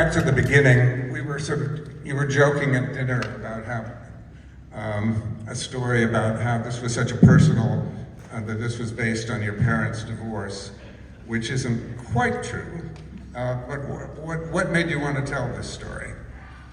back to the beginning, you were joking at dinner about how, a story about how this was such a personal, that this was based on your parents' divorce, which isn't quite true. But what made you want to tell this story?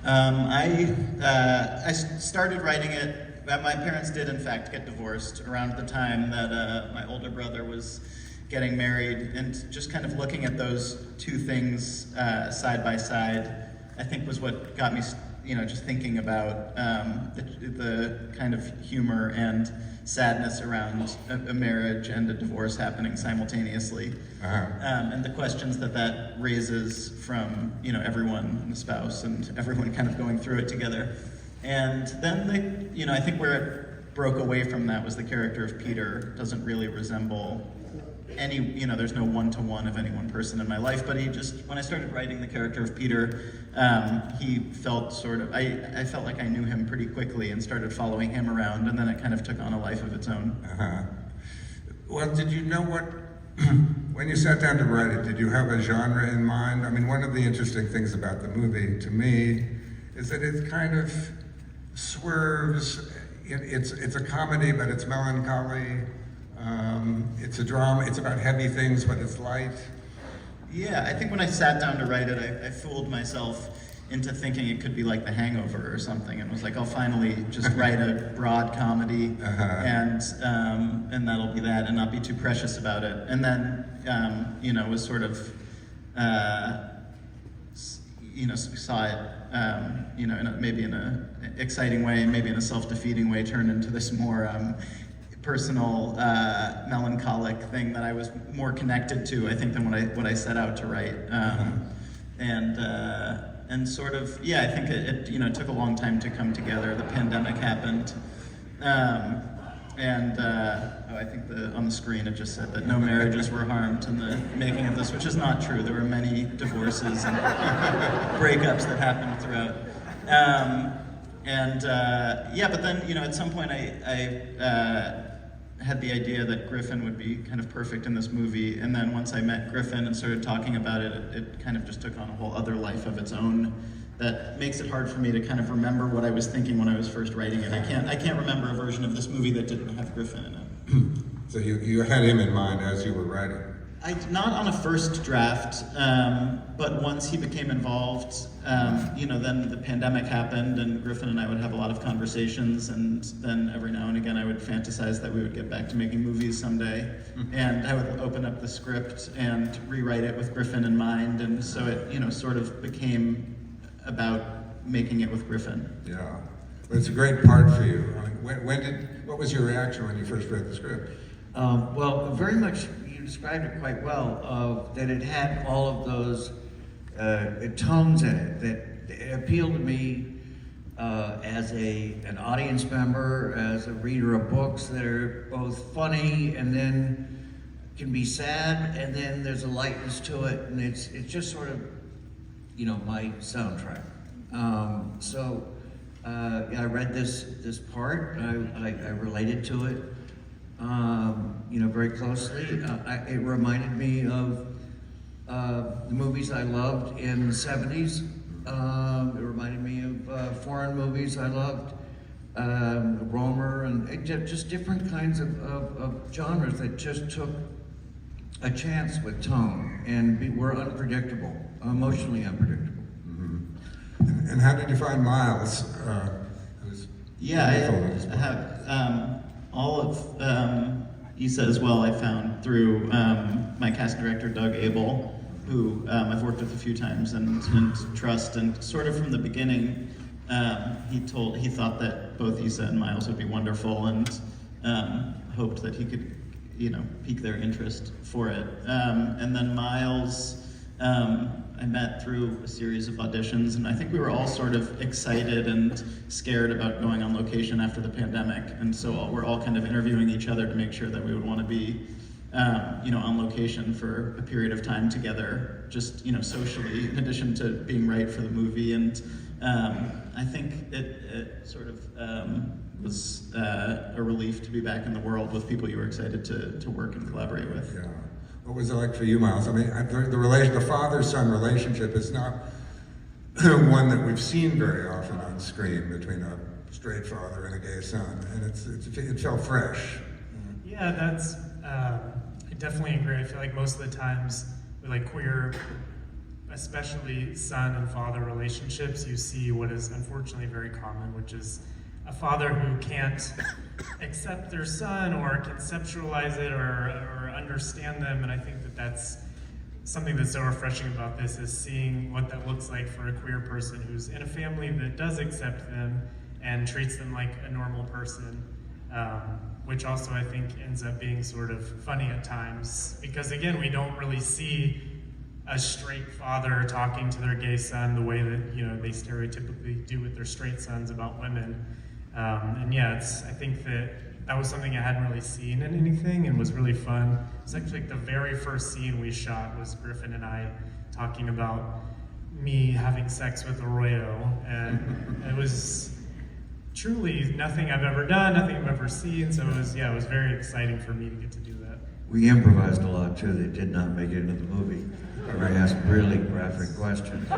I started writing it. My parents did, in fact, get divorced around the time that my older brother was getting married, and just kind of looking at those two things side by side, I think was what got me, just thinking about the kind of humor and sadness around a marriage and a divorce happening simultaneously, and the questions that raises from everyone, and the spouse, and everyone kind of going through it together. And then I think where it broke away from that was the character of Peter doesn't really resemble any, there's no one-to-one of any one person in my life, but when I started writing the character of Peter, he felt I felt like I knew him pretty quickly and started following him around, and then it kind of took on a life of its own. Well, did you know when you sat down to write it, did you have a genre in mind? I mean, one of the interesting things about the movie, to me, is that it kind of swerves. It's a comedy, but it's melancholy. It's a drama. It's about heavy things, but it's light. Yeah, I think when I sat down to write it, I fooled myself into thinking it could be like The Hangover or something, and was like, I'll finally just write a broad comedy, and that'll be that, and not be too precious about it. And then, was sort of, saw it, maybe in an exciting way, maybe in a self-defeating way, turn into this more personal, melancholic thing that I was more connected to, I think, than what I set out to write. And sort of, yeah, I think it took a long time to come together. The pandemic happened, I think on the screen it just said that no marriages were harmed in the making of this, which is not true. There were many divorces and breakups that happened throughout. But then, at some point I had the idea that Griffin would be kind of perfect in this movie, and then once I met Griffin and started talking about it, it kind of just took on a whole other life of its own that makes it hard for me to kind of remember what I was thinking when I was first writing it. I can't remember a version of this movie that didn't have Griffin in it. So you had him in mind as you were writing? Not on a first draft, but once he became involved, then the pandemic happened, and Griffin and I would have a lot of conversations, and then every now and again I would fantasize that we would get back to making movies someday, and I would open up the script and rewrite it with Griffin in mind, and so it, sort of became about making it with Griffin. Yeah, but it's a great part for you. I mean, what was your reaction when you first read the script? Well, very much. Described it quite well, that it had all of those tones in it that appealed to me as an audience member, as a reader of books that are both funny and then can be sad, and then there's a lightness to it, and it's just sort of my soundtrack. I read this part, I related to it. Very closely. It reminded me of the movies I loved in the 70s. It reminded me of foreign movies I loved, Romer, and just different kinds of genres that just took a chance with tone and were unpredictable, emotionally unpredictable. Mm-hmm. And how did you find Miles? I have all of Eisa as well. I found through my casting director Doug Abel, who I've worked with a few times and trust, and sort of from the beginning he thought that both Eisa and Miles would be wonderful, and hoped that he could pique their interest for it. And then Miles I met through a series of auditions, and I think we were all sort of excited and scared about going on location after the pandemic, and so we're all kind of interviewing each other to make sure that we would want to be on location for a period of time together, just socially, in addition to being right for the movie. And I think it sort of was a relief to be back in the world with people you were excited to work and collaborate with. Yeah. What was it like for you, Miles? I mean, the father-son relationship is not one that we've seen very often on screen between a straight father and a gay son, and it felt fresh. Yeah, that's, I definitely agree. I feel like most of the times with like queer, especially son and father relationships, you see what is unfortunately very common, which is a father who can't accept their son or conceptualize it or understand them. And I think that that's something that's so refreshing about this, is seeing what that looks like for a queer person who's in a family that does accept them and treats them like a normal person, which also I think ends up being sort of funny at times, because again, we don't really see a straight father talking to their gay son the way that, you know, they stereotypically do with their straight sons about women. And yeah, I think that was something I hadn't really seen in anything and was really fun. It was actually like the very first scene we shot was Griffin and I talking about me having sex with Arroyo, and it was truly nothing I've ever done, nothing I've ever seen, so it was very exciting for me to get to do that. We improvised a lot too that did not make it into the movie. We asked really graphic questions.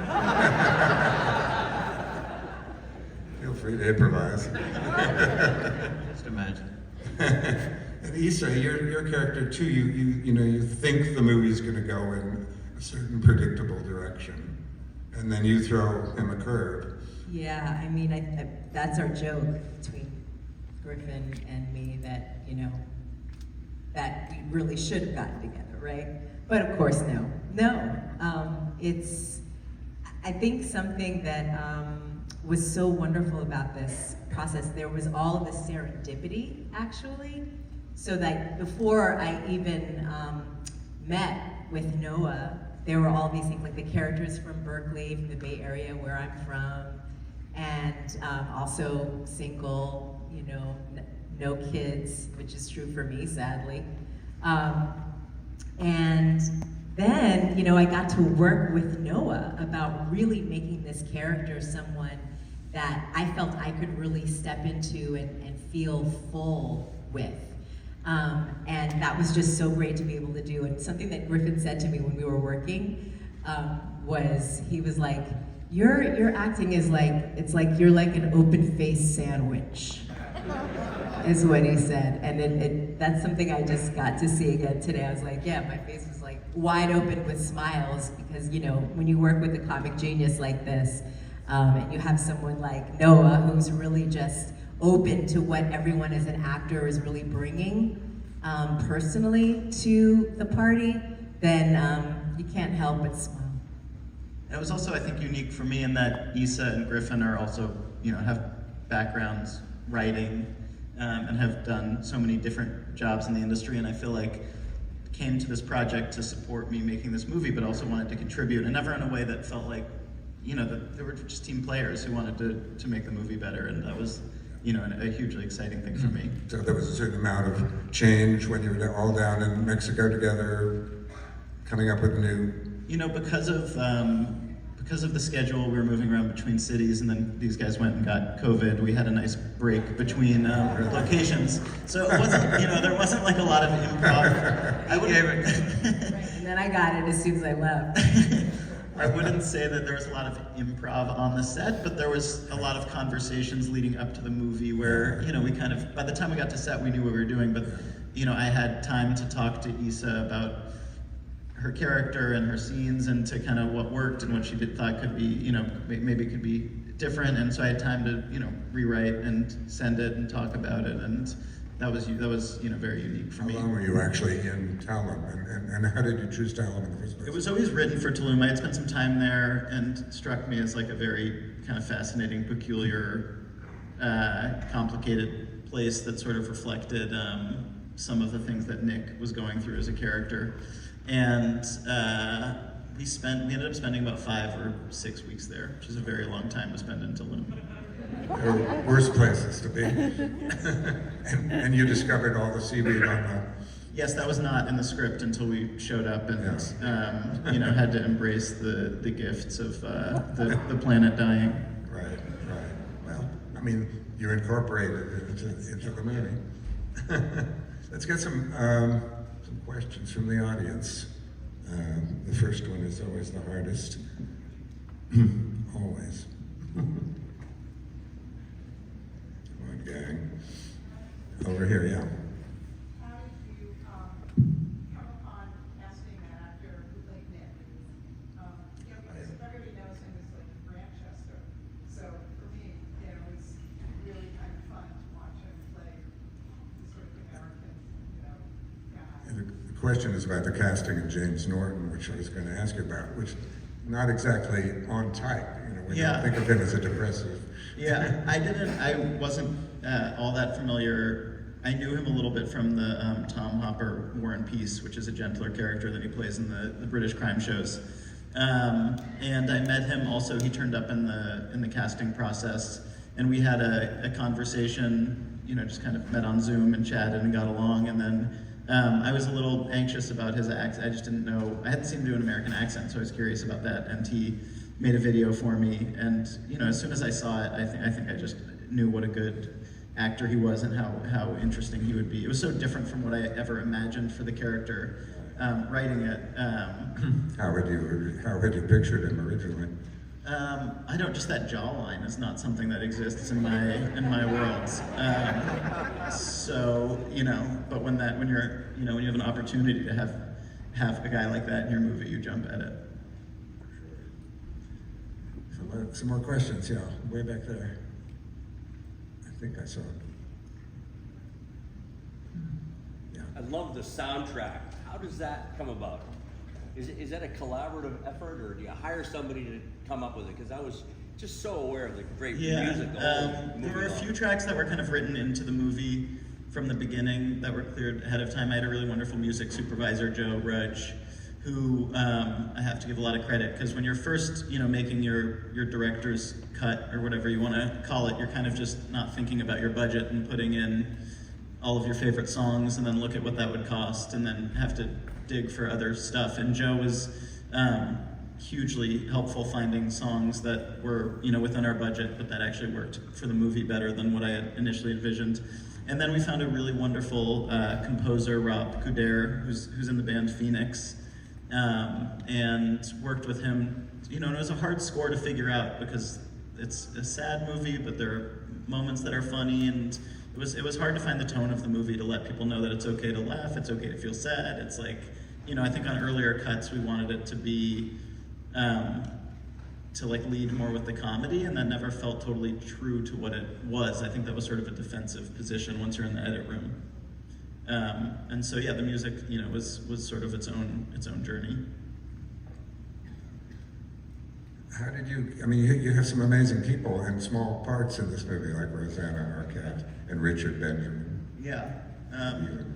Feel free to improvise. Just imagine. And Eisa, your character too, you think the movie's going to go in a certain predictable direction, and then you throw him a curve. Yeah, I mean, that's our joke between Griffin and me, that, you know, that we really should have gotten together, right? But of course, no. It's, I think something that was so wonderful about this process, there was all of this serendipity, actually, so that before I even met with Noah, there were all these things, like the characters from Berkeley, from the Bay Area where I'm from, and also single, you know, no kids, which is true for me, sadly. And then, you know, I got to work with Noah about really making this character someone that I felt I could really step into and feel full with. And that was just so great to be able to do. And something that Griffin said to me when we were working was, he was like, your acting is like, it's like you're like an open-faced sandwich, is what he said. And that's something I just got to see again today. I was like, yeah, my face was like wide open with smiles, because, you know, when you work with a comic genius like this, and you have someone like Noah who's really just open to what everyone as an actor is really bringing personally to the party, then you can't help but smile. It was also, I think, unique for me in that Eisa and Griffin are also, you know, have backgrounds writing and have done so many different jobs in the industry, and I feel like came to this project to support me making this movie, but also wanted to contribute, and never in a way that felt like, you know, that they were just team players who wanted to make the movie better, and that was, you know, a hugely exciting thing for me. So there was a certain amount of change when you were all down in Mexico together, coming up with new... You know, because of the schedule, we were moving around between cities, and then these guys went and got COVID. We had a nice break between locations, so it wasn't, you know, there wasn't like a lot of improv. I would. And then I got it as soon as I left. I wouldn't say that there was a lot of improv on the set, but there was a lot of conversations leading up to the movie where, you know, we kind of, by the time we got to set, we knew what we were doing, but, you know, I had time to talk to Eisa about her character and her scenes, and to kind of what worked and what she thought could be, you know, maybe could be different, and so I had time to, you know, rewrite and send it and talk about it, and that was you know, very unique for me. How long were you actually in Tulum, and how did you choose Tulum in the first place? It was always written for Tulum. I had spent some time there, and struck me as like a very kind of fascinating, peculiar, complicated place that sort of reflected some of the things that Nick was going through as a character. And we ended up spending about 5 or 6 weeks there, which is a very long time to spend in Tulum. There are worse places to be. and you discovered all the seaweed on the... Yes, that was not in the script until we showed up and you know, had to embrace the gifts of the planet dying. Right. Well, I mean, you incorporated it into the movie. Let's get some questions from the audience. The first one is always the hardest. always. Come on, gang. Over here, yeah. How did you come upon casting an actor who played Nick? Because everybody knows him as like Grantchester. So for me, it was really kind of fun to watch him play this sort of American, guy. And the question is about the casting of James Norton, which I was going to ask you about, which not exactly on type. We Yeah. don't think of him as a depressive. Yeah, I wasn't all that familiar. I knew him a little bit from the Tom Hopper War and Peace, which is a gentler character that he plays in the British crime shows. And I met him also, he turned up in the casting process, and we had a conversation, just kind of met on Zoom and chatted and got along, and then I was a little anxious about his accent. I just didn't know, I hadn't seen him do an American accent, so I was curious about that, and he made a video for me, and as soon as I saw it, I think I just knew what a good actor he was and how interesting he would be. It was so different from what I ever imagined for the character writing it. How had you pictured him originally? I don't, just that jawline is not something that exists in my world. So, but when you have an opportunity to have a guy like that in your movie, you jump at it. Some more questions, yeah, way back there. I think I saw it. Yeah. I love the soundtrack. How does that come about? Is that a collaborative effort, or do you hire somebody to come up with it? Because I was just so aware of the great music. There were a few tracks that were kind of written into the movie from the beginning that were cleared ahead of time. I had a really wonderful music supervisor, Joe Rudge, who I have to give a lot of credit, because when you're first, making your director's cut or whatever you want to call it, you're kind of just not thinking about your budget and putting in all of your favorite songs and then look at what that would cost and then have to dig for other stuff. And Joe was hugely helpful finding songs that were, within our budget, but that actually worked for the movie better than what I had initially envisioned. And then we found a really wonderful composer, Rob Couder, who's in the band Phoenix. And worked with him, and it was a hard score to figure out because it's a sad movie, but there are moments that are funny, and it was hard to find the tone of the movie to let people know that it's okay to laugh, it's okay to feel sad. It's like, I think on earlier cuts we wanted it to be, to lead more with the comedy, and that never felt totally true to what it was. I think that was sort of a defensive position once you're in the edit room. And so the music, was sort of its own journey. How did you have some amazing people in small parts in this movie, like Rosanna Arquette and Richard Benjamin. Yeah.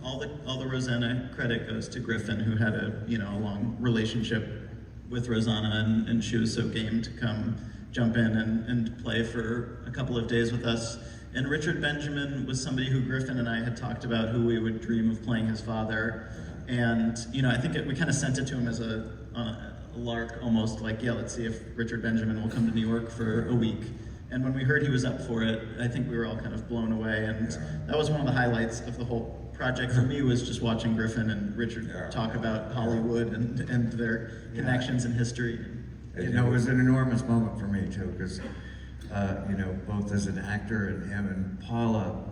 All the Rosanna credit goes to Griffin, who had a long relationship with Rosanna, and she was so game to come jump in and play for a couple of days with us. And Richard Benjamin was somebody who Griffin and I had talked about, who we would dream of playing his father. And I think we kind of sent it to him as on a lark, almost like, let's see if Richard Benjamin will come to New York for a week. And when we heard he was up for it, I think we were all kind of blown away. And that was one of the highlights of the whole project for me, was just watching Griffin and Richard talk about Hollywood and their connections and history. It was an enormous moment for me too, because both as an actor and him and Paula,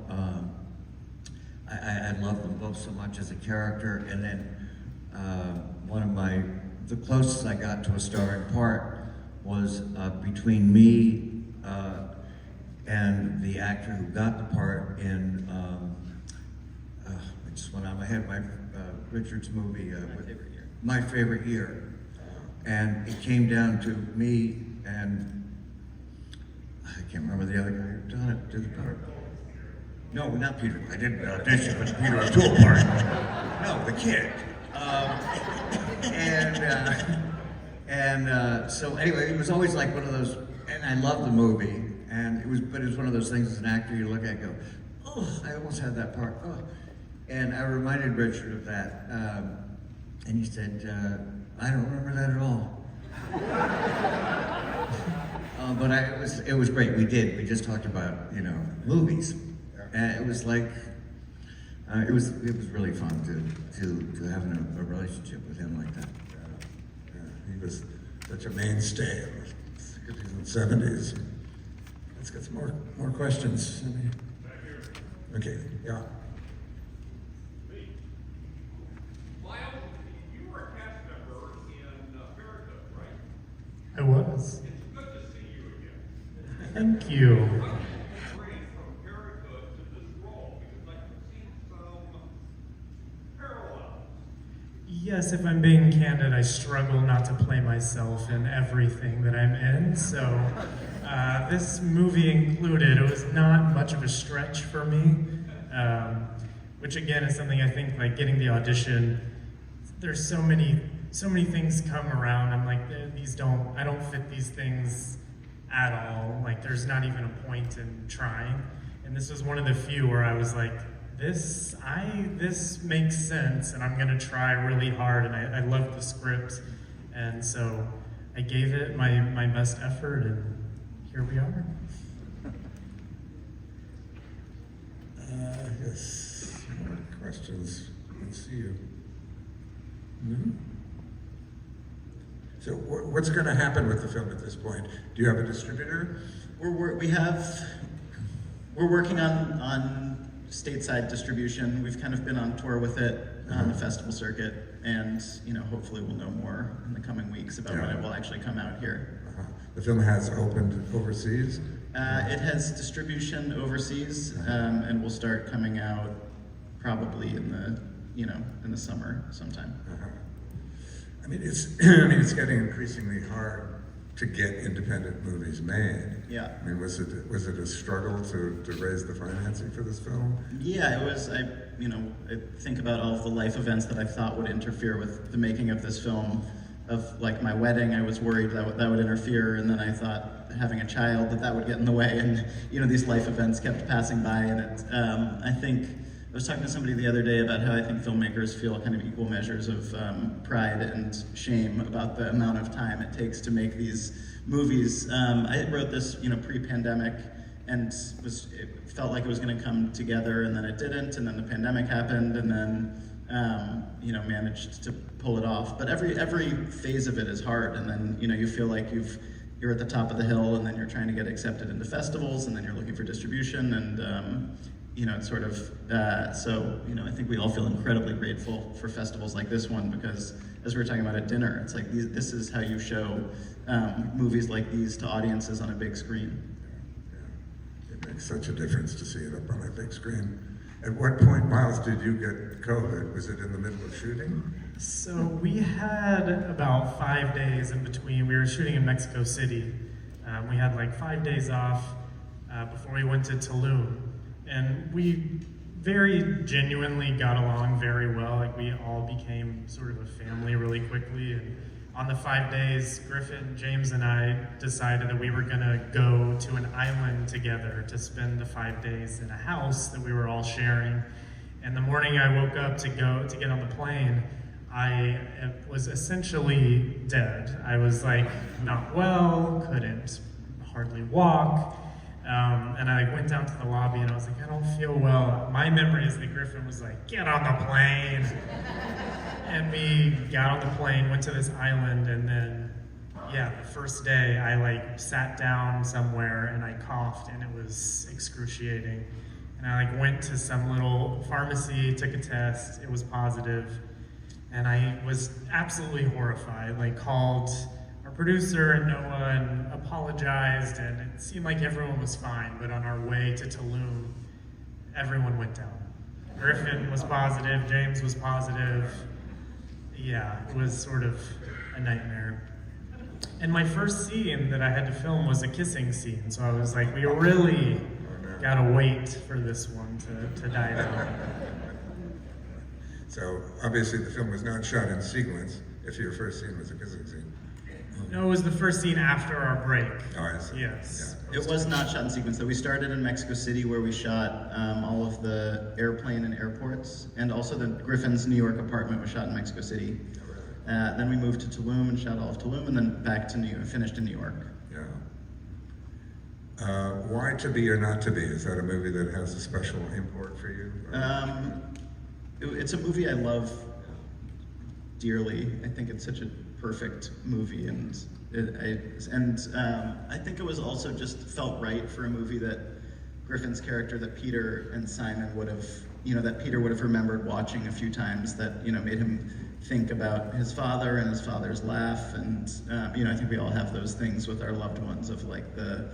I loved them both so much as a character. And then the closest I got to a starring part was between me and the actor who got the part in, I just went out of my head, Richard's movie, My Favorite Year. And it came down to me and I can't remember the other guy who done it, did the part. No, not Peter. I didn't audition for the Peter O'Toole part. No, the kid. So anyway, it was always like one of those, and I loved the movie, but it was one of those things as an actor you look at and go, oh, I almost had that part. Oh. And I reminded Richard of that, and he said, I don't remember that at all. But it was great. We just talked about, movies. And it was like, it was really fun to have a relationship with him like that. He was such a mainstay of 50s and 70s. Let's get some more questions. Okay, yeah. Miles, you were a cast member in Parenthood, right? I was. It's good to see you again. Thank you. How did you bring from Parenthood to this role? Because I can see some parallels. Yes, if I'm being candid, I struggle not to play myself in everything that I'm in. So this movie included, it was not much of a stretch for me, which again is something I think like getting the audition. There's so many things come around. I'm like, I don't fit these things at all. Like there's not even a point in trying. And this was one of the few where I was like, this makes sense, and I'm gonna try really hard. And I loved the script, and so I gave it my best effort, and here we are. Yes. More questions? Let's see you. No? So what's going to happen with the film at this point? Do you have a distributor? We're working on stateside distribution. We've kind of been on tour with it on the festival circuit, and hopefully we'll know more in the coming weeks about when it will actually come out here. The film has opened overseas? It has distribution overseas, and will start coming out probably in the summer sometime. I mean, it's getting increasingly hard to get independent movies made. Yeah. I mean, was it a struggle to raise the financing for this film? Yeah, it was. I think about all of the life events that I thought would interfere with the making of this film. Of like my wedding, I was worried that would interfere, and then I thought having a child that would get in the way, and these life events kept passing by, and I think I was talking to somebody the other day about how I think filmmakers feel kind of equal measures of pride and shame about the amount of time it takes to make these movies. I wrote this pre-pandemic, and it felt like it was going to come together, and then it didn't, and then the pandemic happened, and then managed to pull it off. But every phase of it is hard, and then you feel like you're at the top of the hill, and then you're trying to get accepted into festivals, and then you're looking for distribution, and it's sort of I think we all feel incredibly grateful for festivals like this one, because as we were talking about at dinner, it's like this is how you show movies like these to audiences on a big screen. Yeah. It makes such a difference to see it up on a big screen. At what point, Miles, did you get COVID? Was it in the middle of shooting? So we had about 5 days in between. We were shooting in Mexico City. We had like 5 days off before we went to Tulum. And we very genuinely got along very well. Like we all became sort of a family really quickly. And on the 5 days, Griffin, James, and I decided that we were gonna go to an island together to spend the 5 days in a house that we were all sharing. And the morning I woke up to get on the plane, I was essentially dead. I was like not well, couldn't hardly walk. And I went down to the lobby and I was like, I don't feel well. My memory is that Griffin was like, get on the plane. And we got on the plane, went to this island, and then, the first day I like sat down somewhere and I coughed and it was excruciating. And I like went to some little pharmacy, took a test, it was positive. And I was absolutely horrified, like called our producer and Noah and apologized, and it seemed like everyone was fine, but on our way to Tulum, everyone went down. Griffin was positive, James was positive. Yeah, it was sort of a nightmare. And my first scene that I had to film was a kissing scene, so I was like, we really gotta wait for this one to die down. So obviously the film was not shot in sequence if your first scene was a kissing scene. No, it was the first scene after our break. Oh, I see. Yes. Yeah. It was not shot in sequence. So we started in Mexico City, where we shot all of the airplane and airports, and also the Griffin's New York apartment was shot in Mexico City. Then we moved to Tulum and shot all of Tulum, and then back to finished in New York. Yeah. Why To Be or Not To Be? Is that a movie that has a special import for you? It's a movie I love dearly. I think it's such a perfect movie, and I think it was also just felt right for a movie that Griffin's character, that Peter and Simon would have, that Peter would have remembered watching a few times, that made him think about his father and his father's laugh, and I think we all have those things with our loved ones of like the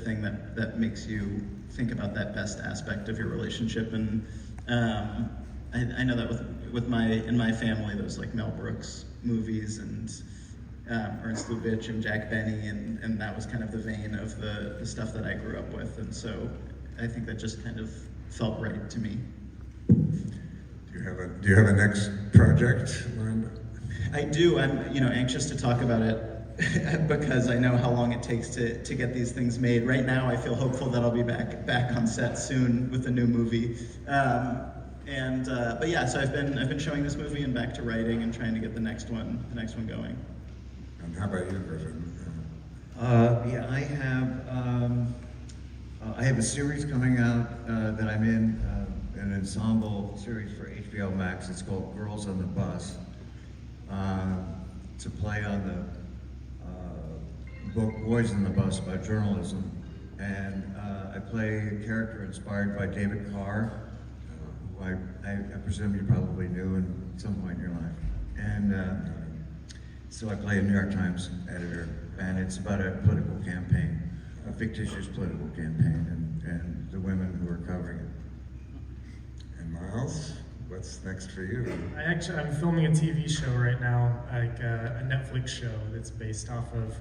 thing that makes you think about that best aspect of your relationship. And I know that in my family, there's like Mel Brooks movies and Ernst Lubitsch and Jack Benny, and that was kind of the vein of the stuff that I grew up with, and so I think that just kind of felt right to me. Do you have a next project lined up? I do. I'm anxious to talk about it because I know how long it takes to get these things made. Right now, I feel hopeful that I'll be back on set soon with a new movie. But yeah, so I've been showing this movie and back to writing and trying to get the next one going. And how about you, Griffin? Yeah, I have a series coming out that I'm in, an ensemble series for HBO Max. It's called Girls on the Bus. It's a play on the book Boys on the Bus about journalism. And I play a character inspired by David Carr, who I presume you probably knew at some point in your life. And so I play a New York Times editor, and it's about a political campaign, a fictitious political campaign, and the women who are covering it. And Miles, what's next for you? I'm filming a TV show right now, like a Netflix show that's based off of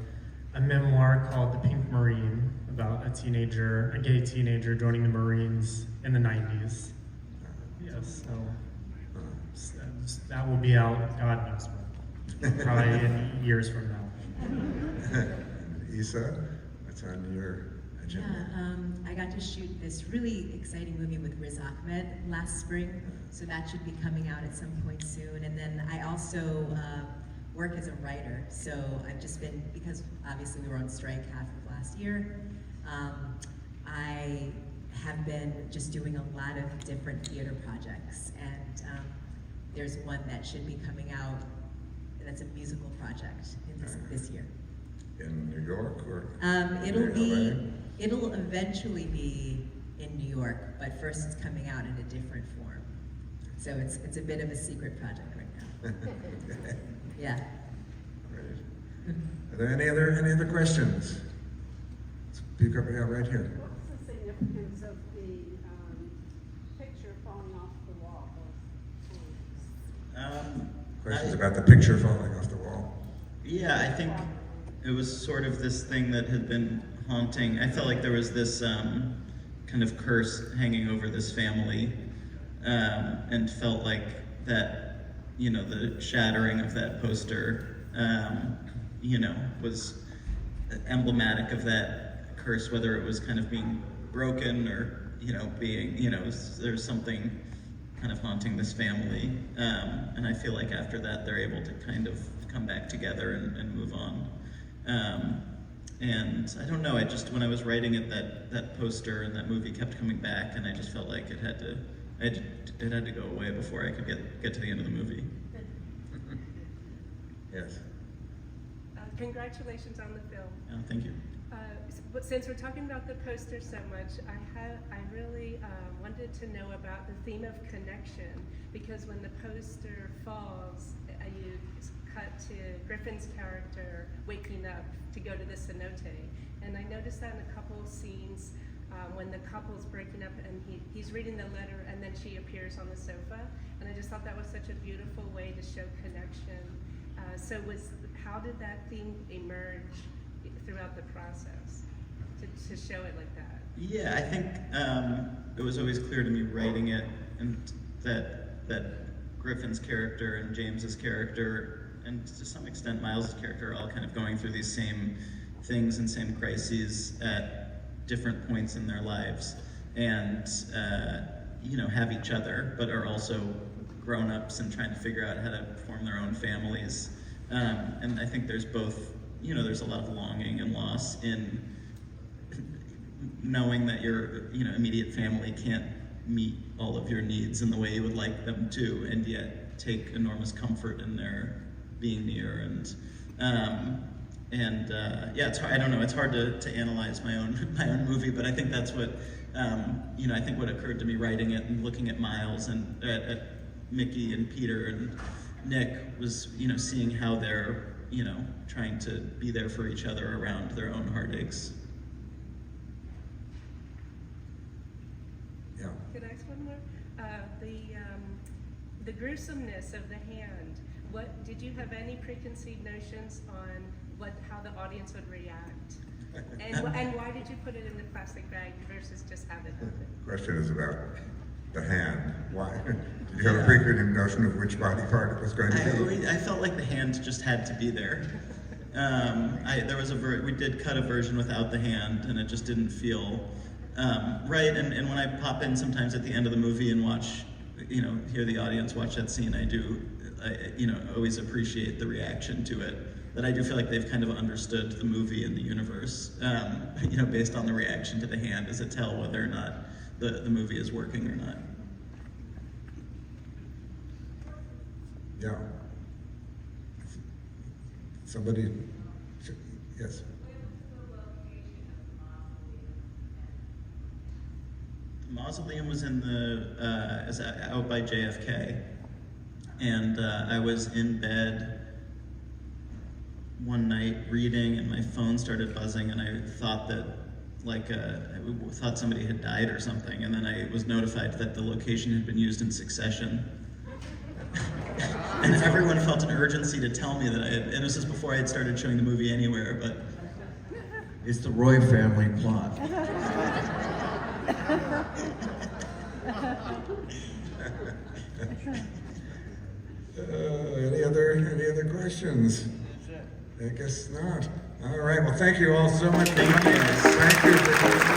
a memoir called The Pink Marine, about a gay teenager joining the Marines in the 90s. Yes, so that will be out, God knows when, probably in years from now. Isa, what's on your agenda? Yeah, I got to shoot this really exciting movie with Riz Ahmed last spring, so that should be coming out at some point soon. And then I also work as a writer, so I've just been, because obviously we were on strike half of last year, I have been just doing a lot of different theater projects, and there's one that should be coming out that's a musical project in this year. In New York or? It'll eventually be in New York, but first it's coming out in a different form. So it's a bit of a secret project right now. Yeah. Great. Are there any other questions? Speak up, yeah, right here. What's the significance of the picture falling off the wall? Questions about the picture falling off the wall? Yeah, I think it was sort of this thing that had been haunting. I felt like there was this kind of curse hanging over this family, and felt like that, the shattering of that poster, was emblematic of that curse, whether it was kind of being broken or, being, there's something kind of haunting this family. And I feel like after that, they're able to kind of come back together and move on. And I don't know, when I was writing it, that poster and that movie kept coming back, and I just felt like it had to go away before I could get to the end of the movie. Yes. Congratulations on the film. Thank you. But since we're talking about the poster so much, I really wanted to know about the theme of connection, because when the poster falls, you cut to Griffin's character waking up to go to the cenote, and I noticed that in a couple of scenes when the couple's breaking up and he's reading the letter and then she appears on the sofa, and I just thought that was such a beautiful way to show connection. How did that theme emerge throughout the process to show it like that? Yeah, I think it was always clear to me writing it, and that Griffin's character and James's character, and to some extent Miles's character, are all kind of going through these same things and same crises at different points in their lives, and have each other, but are also grown-ups and trying to figure out how to form their own families. And I think there's both, there's a lot of longing and loss in knowing that your immediate family can't meet all of your needs in the way you would like them to, and yet take enormous comfort in their being near, and yeah, it's hard, I don't know. It's hard to analyze my own movie, but I think that's what I think what occurred to me writing it and looking at Miles and at Mickey and Peter and Nick was seeing how they're trying to be there for each other around their own heartaches. Yeah. Can I ask one more? The gruesomeness of the hand. What did you have any preconceived notions on how the audience would react? And why did you put it in the plastic bag versus just have it open? Question is about the hand. Why? Did you have a preconceived notion of which body part it was going to be? I felt like the hand just had to be there. There was we did cut a version without the hand, and it just didn't feel right. And when I pop in sometimes at the end of the movie and watch, hear the audience watch that scene, I always appreciate the reaction to it. That I do feel like they've kind of understood the movie and the universe, based on the reaction to the hand as a tell whether or not the movie is working or not. Yeah. Somebody, yes. The mausoleum was is out by JFK, and I was in bed one night reading, and my phone started buzzing, and I thought that I thought somebody had died or something, and then I was notified that the location had been used in succession. And everyone felt an urgency to tell me that and this was before I had started showing the movie anywhere, but It's the Roy family plot. Any other questions? I guess not. All right. Well, thank you all so much for coming. Thank you for coming.